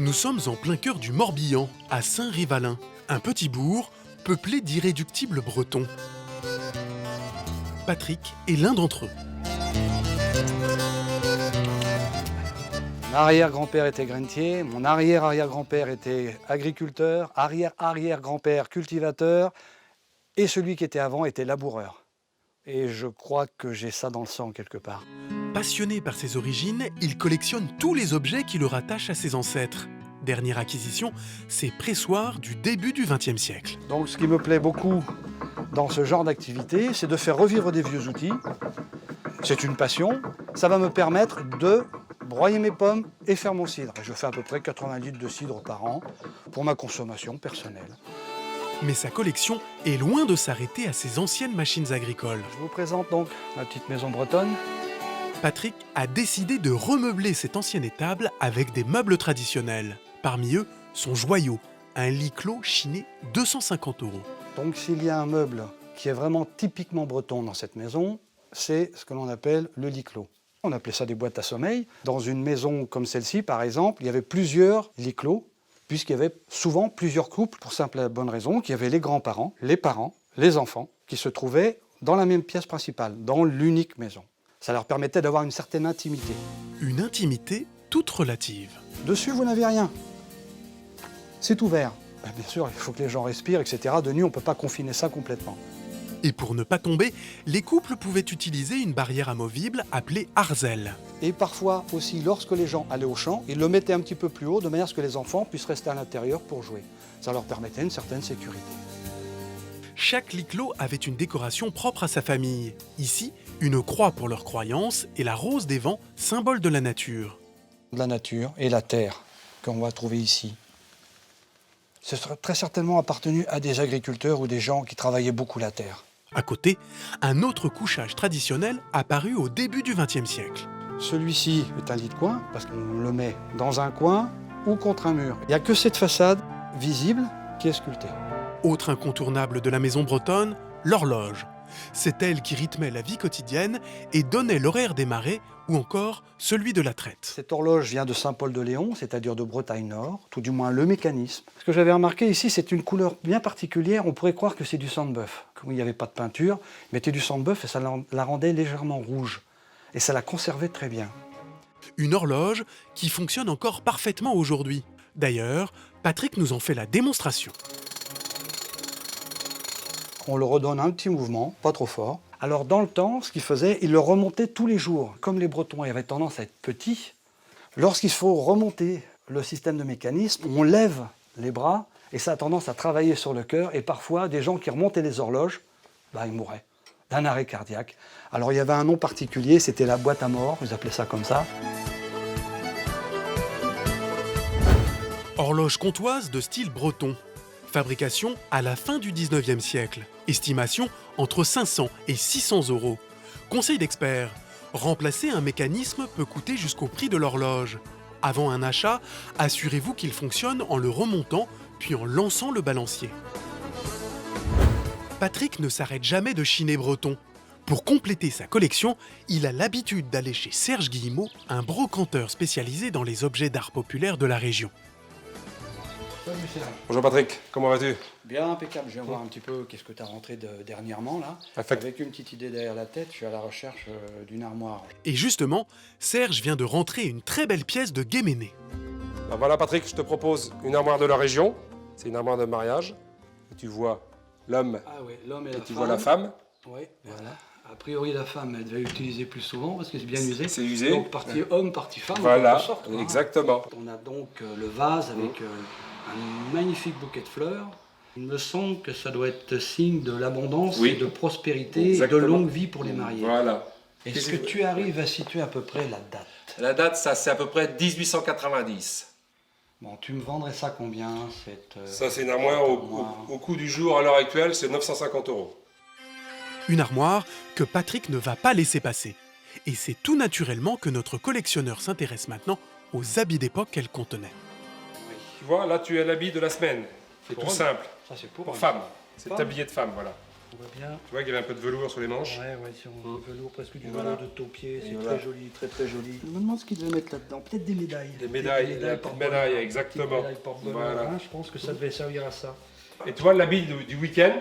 Nous sommes en plein cœur du Morbihan, à Saint-Rivalin, un petit bourg peuplé d'irréductibles Bretons. Patrick est l'un d'entre eux. Mon arrière-grand-père était grainetier, mon arrière-arrière-grand-père était agriculteur, arrière-arrière-grand-père cultivateur, et celui qui était avant était laboureur. Et je crois que j'ai ça dans le sang quelque part. Passionné par ses origines, il collectionne tous les objets qui le rattachent à ses ancêtres. Dernière acquisition, ses pressoirs du début du XXe siècle. Donc ce qui me plaît beaucoup dans ce genre d'activité, c'est de faire revivre des vieux outils. C'est une passion. Ça va me permettre de broyer mes pommes et faire mon cidre. Je fais à peu près 80 litres de cidre par an pour ma consommation personnelle. Mais sa collection est loin de s'arrêter à ses anciennes machines agricoles. Je vous présente donc ma petite maison bretonne. Patrick a décidé de remeubler cette ancienne étable avec des meubles traditionnels. Parmi eux, son joyau, un lit clos chiné 250 €. Donc s'il y a un meuble qui est vraiment typiquement breton dans cette maison, c'est ce que l'on appelle le lit clos. On appelait ça des boîtes à sommeil. Dans une maison comme celle-ci, par exemple, il y avait plusieurs lits clos, puisqu'il y avait souvent plusieurs couples, pour simple et bonne raison qu'il y avait les grands-parents, les enfants, qui se trouvaient dans la même pièce principale, dans l'unique maison. Ça leur permettait d'avoir une certaine intimité. Une intimité toute relative. Dessus, vous n'avez rien. C'est ouvert. Bien sûr, il faut que les gens respirent, etc. De nuit, on ne peut pas confiner ça complètement. Et pour ne pas tomber, les couples pouvaient utiliser une barrière amovible appelée Arzel. Et parfois aussi, lorsque les gens allaient au champ, ils le mettaient un petit peu plus haut, de manière à ce que les enfants puissent rester à l'intérieur pour jouer. Ça leur permettait une certaine sécurité. Chaque lit clos avait une décoration propre à sa famille. Ici, une croix pour leurs croyances et la rose des vents, symbole de la nature. La nature et la terre qu'on va trouver ici. Ce serait très certainement appartenu à des agriculteurs ou des gens qui travaillaient beaucoup la terre. À côté, un autre couchage traditionnel apparu au début du XXe siècle. Celui-ci est un lit de coin, parce qu'on le met dans un coin ou contre un mur. Il n'y a que cette façade visible qui est sculptée. Autre incontournable de la maison bretonne, l'horloge. C'est elle qui rythmait la vie quotidienne et donnait l'horaire des marées ou encore celui de la traite. Cette horloge vient de Saint-Paul-de-Léon, c'est-à-dire de Bretagne Nord, tout du moins le mécanisme. Ce que j'avais remarqué ici, c'est une couleur bien particulière. On pourrait croire que c'est du sang de bœuf. Comme il n'y avait pas de peinture, ils mettaient du sang de bœuf et ça la rendait légèrement rouge. Et ça la conservait très bien. Une horloge qui fonctionne encore parfaitement aujourd'hui. D'ailleurs, Patrick nous en fait la démonstration. On le redonne un petit mouvement, pas trop fort. Alors dans le temps, ce qu'il faisait, il le remontait tous les jours. Comme les Bretons avaient tendance à être petits, lorsqu'il faut remonter le système de mécanisme, on lève les bras et ça a tendance à travailler sur le cœur. Et parfois, des gens qui remontaient les horloges, ils mouraient d'un arrêt cardiaque. Alors il y avait un nom particulier, c'était la boîte à mort, vous appelez ça comme ça. Horloge comtoise de style breton. Fabrication à la fin du 19e siècle. Estimation entre 500 et 600 €. Conseil d'experts, remplacer un mécanisme peut coûter jusqu'au prix de l'horloge. Avant un achat, assurez-vous qu'il fonctionne en le remontant puis en lançant le balancier. Patrick ne s'arrête jamais de chiner breton. Pour compléter sa collection, il a l'habitude d'aller chez Serge Guillemot, un brocanteur spécialisé dans les objets d'art populaire de la région. Salut Serge. Bonjour Patrick, comment vas-tu? Bien impeccable, je viens voir un petit peu qu'est-ce que tu as rentré dernièrement là. Avec une petite idée derrière la tête, je suis à la recherche d'une armoire. Et justement, Serge vient de rentrer une très belle pièce de Guéméné. Ben voilà Patrick, je te propose une armoire de la région. C'est une armoire de mariage. Et tu vois l'homme l'homme et et tu vois la femme. Oui, voilà. A priori, la femme, elle devait l'utiliser plus souvent parce que c'est bien usé. C'est usé. Donc, partie homme, partie femme. Voilà, en quelque sorte, hein. exactement. On a donc le vase avec un magnifique bouquet de fleurs. Il me semble que ça doit être signe de l'abondance, Oui. et de prospérité Exactement. et de longue vie pour les mariés. Voilà. Est-ce que tu arrives à situer à peu près la date? La date, ça c'est à peu près 1890. Bon, tu me vendrais ça combien Ça c'est une armoire au coût du jour à l'heure actuelle, c'est 950 €. Une armoire que Patrick ne va pas laisser passer. Et c'est tout naturellement que notre collectionneur s'intéresse maintenant aux habits d'époque qu'elle contenait. Tu vois, là tu as l'habit de la semaine. C'est tout simple. Ça c'est Pour femme. C'est Femme. tablier de femme, voilà. On voit bien. Tu vois qu'il y avait un peu de velours sur les manches. Ouais, sur du velours, presque du Voilà. velours de taupier. C'est Voilà. très joli, très très joli. Je me demande ce qu'ils devaient mettre là-dedans. Peut-être des médailles. Des médailles, la petite porte-bonheur. médaille, Des exactement. petites médailles porte-bonheur, Voilà. hein. Je pense que ça devait servir à ça. Et tu vois l'habit du week-end,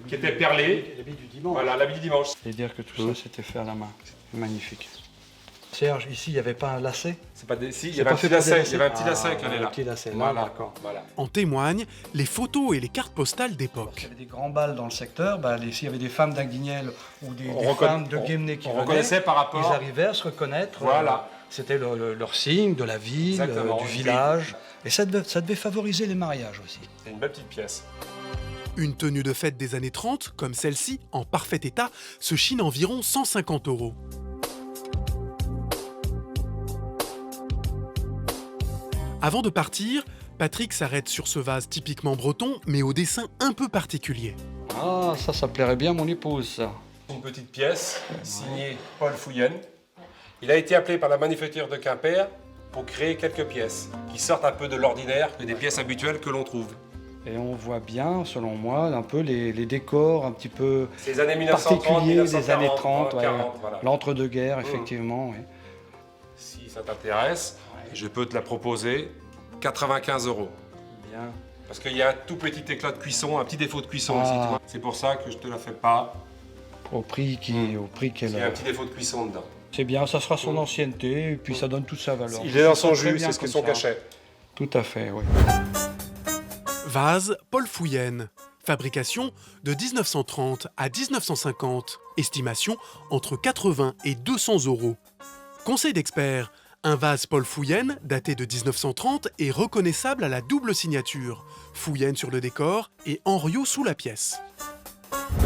qui était perlé. L'habit du dimanche. Voilà, l'habit du dimanche. Et dire que tout ça c'était fait à la main. C'est magnifique. Serge, ici il n'y avait pas un lacet. C'est pas des... Si, il y C'est avait pas un petit fait pour des lacet. lacets. Il y avait un petit lacet qui allait Un là. petit lacet, là, Voilà, d'accord. voilà. En témoignent les photos et les cartes postales Il d'époque. y avait des grands bals dans le secteur. S'il y avait des femmes d'Aguignel ou des On femmes de Guémené qui on venaient, reconnaissait par rapport. ils arrivaient à se reconnaître. Voilà. C'était leur signe de la ville, Exactement. du village. Et ça devait favoriser les mariages aussi. C'est une belle petite pièce. Une tenue de fête des années 30, comme celle-ci, en parfait état, se chine environ 150 €. Avant de partir, Patrick s'arrête sur ce vase typiquement breton, mais au dessin un peu particulier. Ah, ça plairait bien à mon épouse, ça. Une petite pièce signée Paul Fouyen. Il a été appelé par la manufacture de Quimper pour créer quelques pièces qui sortent un peu de l'ordinaire, des pièces habituelles que l'on trouve. Et on voit bien, selon moi, un peu les décors un petit peu C'est les années 1930, particuliers 1940, des années 30, ouais. 40, voilà. L'entre-deux-guerres, effectivement. Ouais. Si ça t'intéresse, je peux te la proposer 95 €. Bien. Parce qu'il y a un tout petit éclat de cuisson, un petit défaut de cuisson Ah. ici, tu vois. C'est pour ça que je te la fais pas. Au prix qu'elle Il y a un a. petit défaut de cuisson dedans. C'est bien, ça sera son ancienneté, et puis ça donne toute sa valeur. Il est dans son Très jus, bien c'est ce que comme son ça. cachet. Tout à fait, oui. Vase Paul Fouyen. Fabrication de 1930 à 1950. Estimation entre 80 et 200 €. Conseil d'expert. Un vase Paul Fouyen, daté de 1930, est reconnaissable à la double signature. Fouyen sur le décor et Henriot sous la pièce.